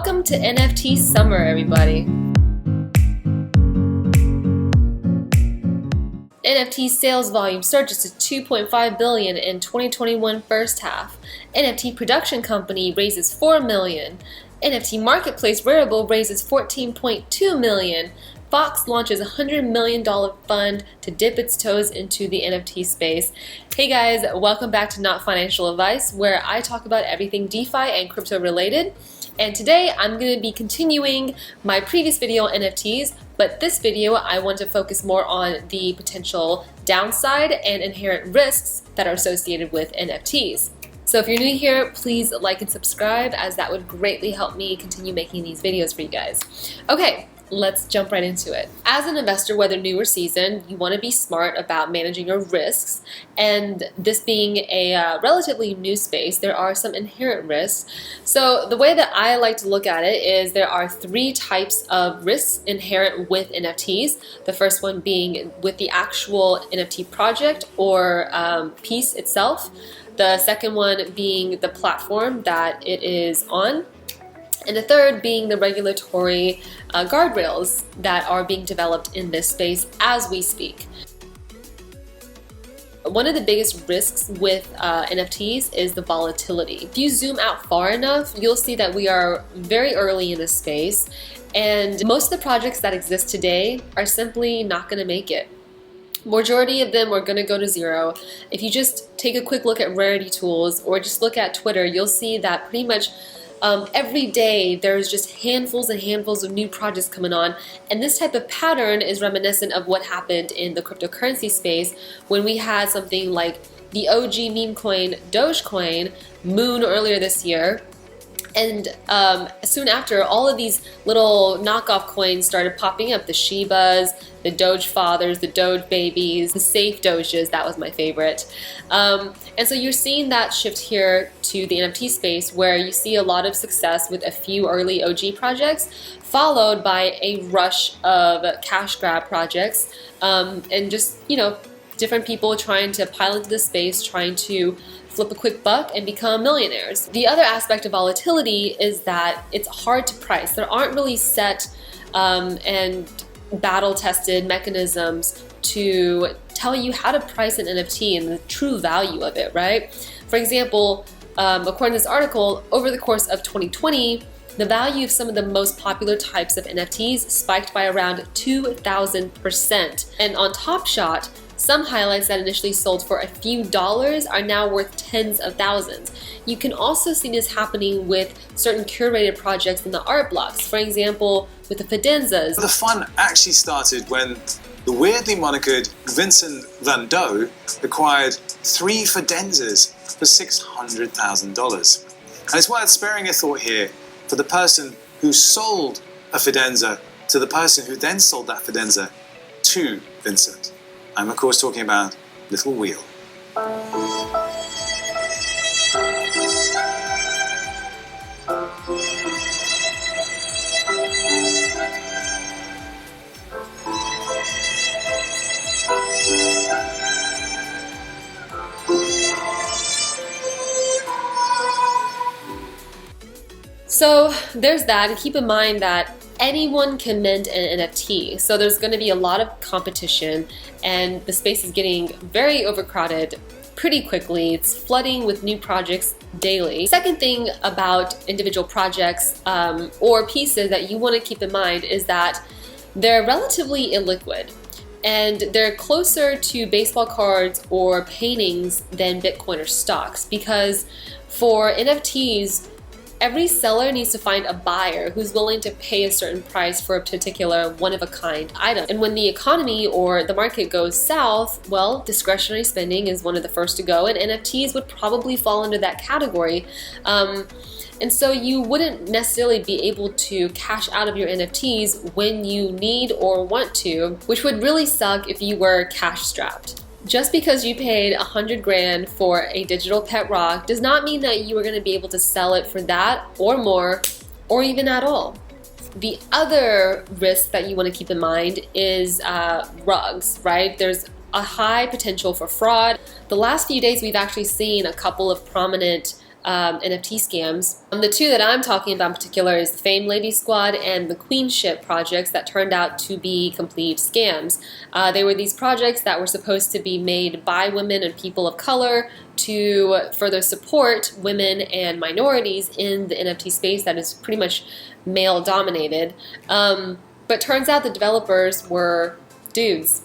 Welcome to NFT Summer, everybody. NFT sales volume surges to 2.5 billion in 2021 first half. NFT production company raises 4 million. NFT marketplace Rarible raises 14.2 million. Fox launches a $100 million fund to dip its toes into the NFT space. Hey guys, welcome back to Not Financial Advice, where I talk about everything DeFi and crypto related. And today I'm going to be continuing my previous video on NFTs, but this video I want to focus more on the potential downside and inherent risks that are associated with NFTs. So if you're new here, please like and subscribe, as that would greatly help me continue making these videos for you guys. Okay. Let's jump right into it. As an investor, whether new or seasoned, you want to be smart about managing your risks. And this being a relatively new space, there are some inherent risks. So the way that I like to look at it is there are three types of risks inherent with NFTs. The first one being with the actual NFT project or piece itself. The second one being the platform that it is on. And the third being the regulatory guardrails that are being developed in this space as we speak. One of the biggest risks with NFTs is the volatility. If you zoom out far enough, you'll see that we are very early in this space, and most of the projects that exist today are simply not going to make it. Majority of them are going to go to zero. If you just take a quick look at Rarity Tools or just look at Twitter, you'll see that pretty much every day there's just handfuls and handfuls of new projects coming on, and this type of pattern is reminiscent of what happened in the cryptocurrency space when we had something like the OG meme coin Dogecoin Moon earlier this year. And soon after, all of these little knockoff coins started popping up. The Shibas, the Doge Fathers, the Doge Babies, the Safe Doges, that was my favorite. And so you're seeing that shift here to the NFT space, where you see a lot of success with a few early OG projects, followed by a rush of cash grab projects, and just, you know, different people trying to pile into the space, trying to flip a quick buck and become millionaires. The other aspect of volatility is that it's hard to price. There aren't really set and battle-tested mechanisms to tell you how to price an NFT and the true value of it, right? For example, according to this article, over the course of 2020, the value of some of the most popular types of NFTs spiked by around 2,000%. And on Top Shot, some highlights that initially sold for a few dollars are now worth tens of thousands. You can also see this happening with certain curated projects in the art blocks. For example, with the Fidenzas. The fun actually started when the weirdly monikered Vincent Van Gogh acquired 3 Fidenzas for $600,000. And it's worth sparing a thought here for the person who sold a Fidenza to the person who then sold that Fidenza to Vincent. I'm of course talking about Little Wheel. So there's that, and keep in mind that anyone can mint an NFT, so there's going to be a lot of competition, and the space is getting very overcrowded pretty quickly. It's flooding with new projects daily. Second thing about individual projects or pieces that you want to keep in mind is that they're relatively illiquid, and they're closer to baseball cards or paintings than Bitcoin or stocks, because for NFTs, every seller needs to find a buyer who's willing to pay a certain price for a particular one-of-a-kind item. And when the economy or the market goes south, well, discretionary spending is one of the first to go, and NFTs would probably fall under that category. And so you wouldn't necessarily be able to cash out of your NFTs when you need or want to, which would really suck if you were cash strapped. Just because you paid 100 grand for a digital pet rock does not mean that you are going to be able to sell it for that or more, or even at all. The other risk that you want to keep in mind is rugs, right? There's a high potential for fraud. The last few days we've actually seen a couple of prominent NFT scams. The two that I'm talking about in particular is the Fame Lady Squad and the Queenship projects that turned out to be complete scams. They were these projects that were supposed to be made by women and people of color to further support women and minorities in the NFT space that is pretty much male dominated. But turns out the developers were dudes.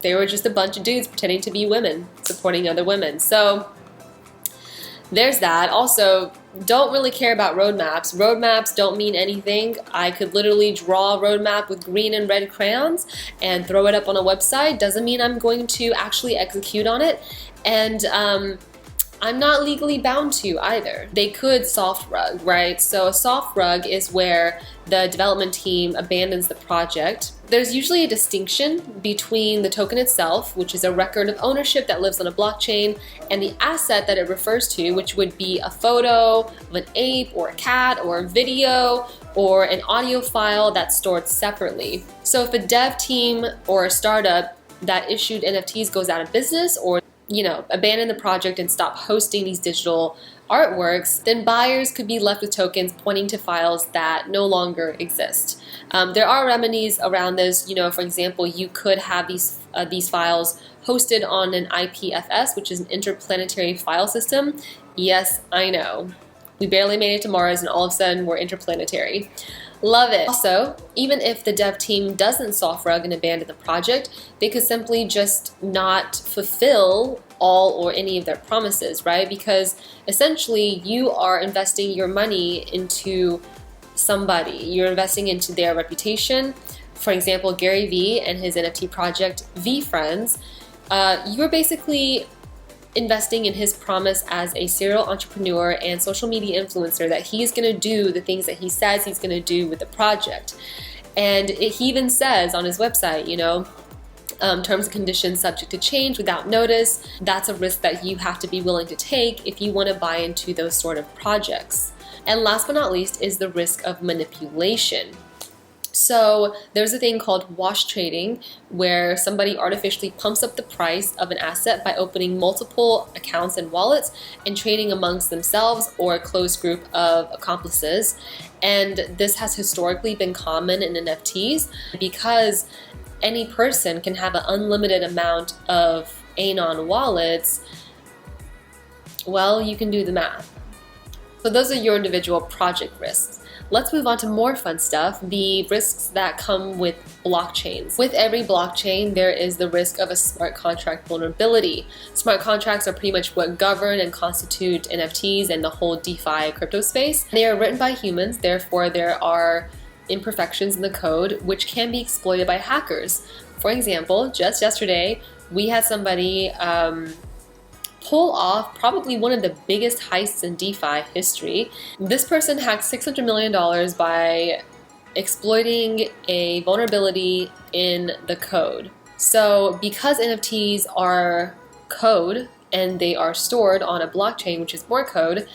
They were just a bunch of dudes pretending to be women, supporting other women. So there's that. Also, don't really care about roadmaps. Roadmaps don't mean anything. I could literally draw a roadmap with green and red crayons and throw it up on a website. Doesn't mean I'm going to actually execute on it. And I'm not legally bound to either. They could soft rug, right? So a soft rug is where the development team abandons the project. There's usually a distinction between the token itself, which is a record of ownership that lives on a blockchain, and the asset that it refers to, which would be a photo of an ape or a cat or a video or an audio file that's stored separately. So if a dev team or a startup that issued NFTs goes out of business, or abandon the project and stop hosting these digital artworks, then buyers could be left with tokens pointing to files that no longer exist. There are remedies around this. For example, you could have these files hosted on an IPFS, which is an interplanetary file system. Yes, I know. We barely made it to Mars and all of a sudden we're interplanetary. Love it. Also, even if the dev team doesn't soft rug and abandon the project, they could simply just not fulfill all or any of their promises, right? Because essentially you are investing your money into somebody. You're investing into their reputation. For example, Gary Vee and his NFT project VeeFriends, you're basically investing in his promise as a serial entrepreneur and social media influencer that he's going to do the things that he says he's going to do with the project. And he even says on his website, terms and conditions subject to change without notice. That's a risk that you have to be willing to take if you want to buy into those sort of projects. And last but not least is the risk of manipulation. So there's a thing called wash trading, where somebody artificially pumps up the price of an asset by opening multiple accounts and wallets and trading amongst themselves or a closed group of accomplices. And this has historically been common in NFTs because any person can have an unlimited amount of Anon wallets. Well, you can do the math. So those are your individual project risks. Let's move on to more fun stuff, the risks that come with blockchains. With every blockchain, there is the risk of a smart contract vulnerability. Smart contracts are pretty much what govern and constitute NFTs and the whole DeFi crypto space. They are written by humans, therefore there are imperfections in the code which can be exploited by hackers. For example, just yesterday, we had somebody pull off probably one of the biggest heists in DeFi history. This person hacked $600 million by exploiting a vulnerability in the code. So because NFTs are code and they are stored on a blockchain, which is more code,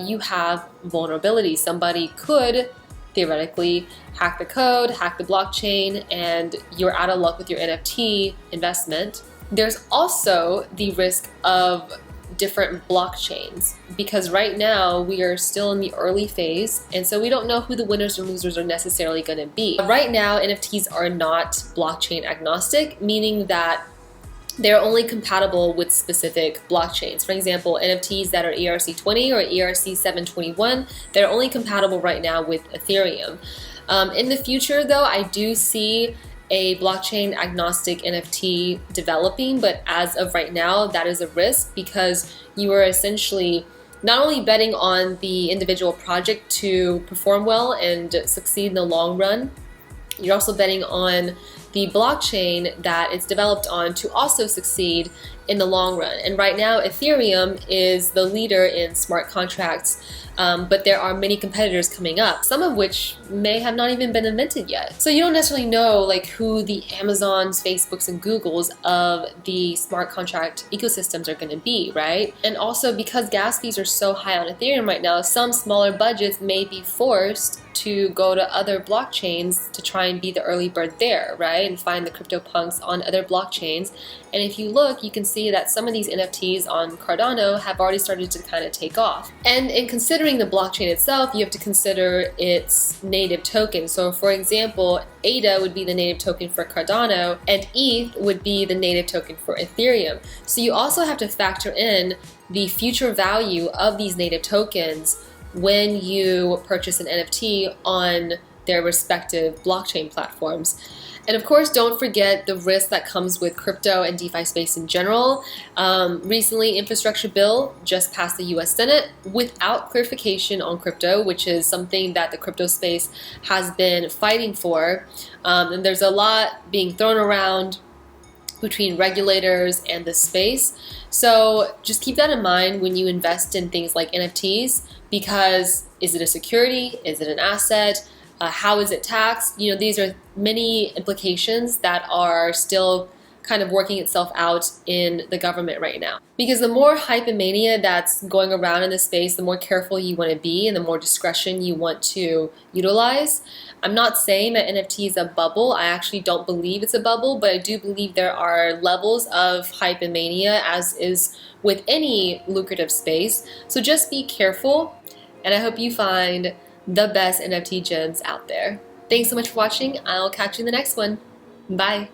you have vulnerabilities. Somebody could theoretically hack the code, hack the blockchain, and you're out of luck with your NFT investment. There's also the risk of different blockchains because right now we are still in the early phase, and so we don't know who the winners or losers are necessarily going to be. Right now, NFTs are not blockchain agnostic, meaning that they're only compatible with specific blockchains. For example, NFTs that are ERC20 or ERC721, they're only compatible right now with Ethereum. In the future, though, I do see a blockchain agnostic NFT developing, but as of right now, that is a risk because you are essentially not only betting on the individual project to perform well and succeed in the long run, you're also betting on the blockchain that it's developed on to also succeed in the long run. And right now, Ethereum is the leader in smart contracts, but there are many competitors coming up, some of which may have not even been invented yet. So you don't necessarily know like who the Amazons, Facebooks, and Googles of the smart contract ecosystems are going to be, right? And also because gas fees are so high on Ethereum right now, some smaller budgets may be forced to go to other blockchains to try and be the early bird there, right? right, and find the CryptoPunks on other blockchains. And if you look, you can see that some of these NFTs on Cardano have already started to kind of take off. And in considering the blockchain itself, you have to consider its native token. So for example, ADA would be the native token for Cardano, and ETH would be the native token for Ethereum. So you also have to factor in the future value of these native tokens when you purchase an NFT on their respective blockchain platforms. And of course, don't forget the risk that comes with crypto and DeFi space in general. Recently, infrastructure bill just passed the US Senate without clarification on crypto, which is something that the crypto space has been fighting for. And there's a lot being thrown around between regulators and the space. So just keep that in mind when you invest in things like NFTs, because is it a security? Is it an asset? How is it taxed? You know, these are many implications that are still kind of working itself out in the government right now. Because the more hype and mania that's going around in this space, the more careful you want to be and the more discretion you want to utilize. I'm not saying that NFT is a bubble. I actually don't believe it's a bubble, but I do believe there are levels of hype and mania, as is with any lucrative space. So just be careful, and I hope you find the best NFT gems out there. Thanks so much for watching. I'll catch you in the next one. Bye.